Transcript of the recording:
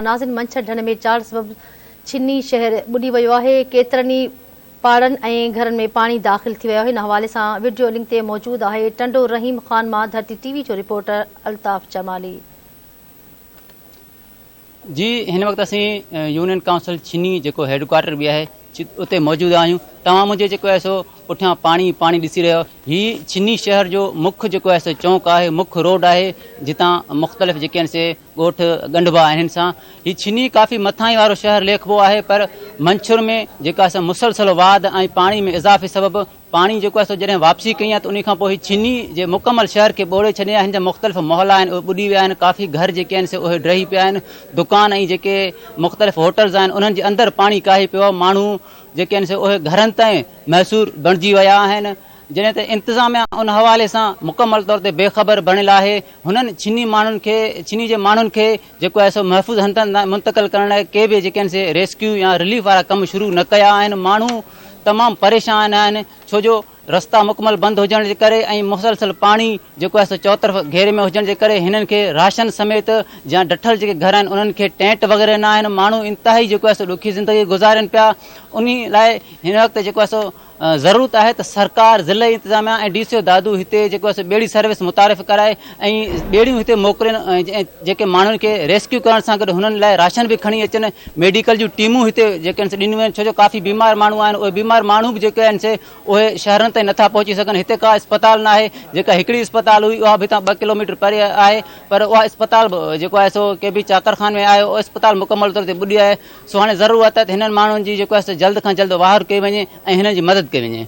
नाज़िन मंछर ढंढ में चार सबब छिन्नी शहर बुॾी वियो आहे। केतिरनि ई पाड़नि ऐं घरनि में पाणी दाख़िल थी वियो आहे। हिन हवाले सां वीडियो लिंक ते मौजूद आहे टंडो रहीम ख़ान मां धरती टीवी जो रिपोर्टर अल्ताफ़ जमाली। जी हिन वक्त असीं यूनियन काउंसिल छिन्नी जो हेडक्वार्टर भी है उते मौजूद आहियूं। तव्हां मुझे जो है सो पुठियां पानी ॾिसी रहियो। ही छिन्नी शहर जो मुख्य जो है सो चौक है, मुख्य रोड है, जितां मुख़्तलिफ़ जेके से ॻोठ ॻंढिबा आहिनि। सां ही छिन्नी काफ़ी मथां वारो शहर लेखबो है, पर मंछुर में जेका मुसलसल वाद ऐं पानी में इज़ाफ़े सबब पानी जो है जैसे वापसी कई है, तो उन खां छिन्नी जे मुकम्मल शहर के ॿोड़े छॾिया। हिन जा मुख़्तलिफ़ मोहल्ला आहिनि उहे ॿुॾी विया आहिनि। काफ़ी घर जेके आहिनि उहे ड्रही पिया आहिनि। दुकान ऐं जेके मुख़्तलिफ़ होटल्स आहिनि उन्हनि जे अंदरि पाणी काहे पियो आहे। माण्हू जेके आहिनि उहे घरनि ताईं मैसूर बणिजी विया आहिनि। जॾहिं त इंतिज़ामिया उन हवाले सां मुकम्मल तौर ते बेख़बर बणियल आहे। हुननि छिन्नी जे माण्हुनि खे जेको आहे सो महफ़ूज़ हंधनि मुंतक़िल करण लाइ के बि जेके आहिनि से रेस्क्यू या रिलीफ वारा कम शुरू न कया आहिनि। माण्हू तमामु परेशान आहिनि, छो जो रस्ता मुकम्मल बंदि हुजण जे करे ऐं मुसलसल पाणी जेको आहे सो चौतरफ़ घेरे में हुजण जे करे हिननि खे राशन समेत या डठल जेके घर आहिनि उन्हनि खे टेंट वग़ैरह न आहिनि। माण्हू इंतिहाई जेको आहे सो ॾुखी ज़िंदगी गुज़ारनि पिया। उन लाइ हिन वक़्तु जेको आहे सो ज़रूरत है तो सरकार ज़िले इंतजामिया ऐं DCO दादू हिते जेको आहे ॿेड़ी सर्विस मुतारिफ़ कराए ऐं ॿेड़ियूं हिते मोकिलनि, जेके माण्हुनि खे रेस्क्यू करण सां गॾु हुननि लाइ राशन भी खणी अचनि। मेडिकल जूं टीमूं हिते जेके आहिनि ॾिनियूं आहिनि, छो जो काफ़ी बीमार माण्हू आहिनि। उहे बीमार माण्हू भी जेके आहिनि से उहे शहरनि ताईं नथा पहुची सघनि। हिते का अस्पताल न आहे। जेका हिकिड़ी अस्पताल हुई उहा बि 2 किलोमीटर परे आहे, पर उहा अस्पताल जेको आहे सो के बि चाकरखान में आहे। उहा अस्पताल मुकम्मल तौर ते ॿुॾी आहे। सो हाणे ज़रूरत आहे त हिननि माण्हुनि जी जेको आहे जल्द खां जल्द वाहर कई वञे ऐं हिननि जी मदद कई वञे।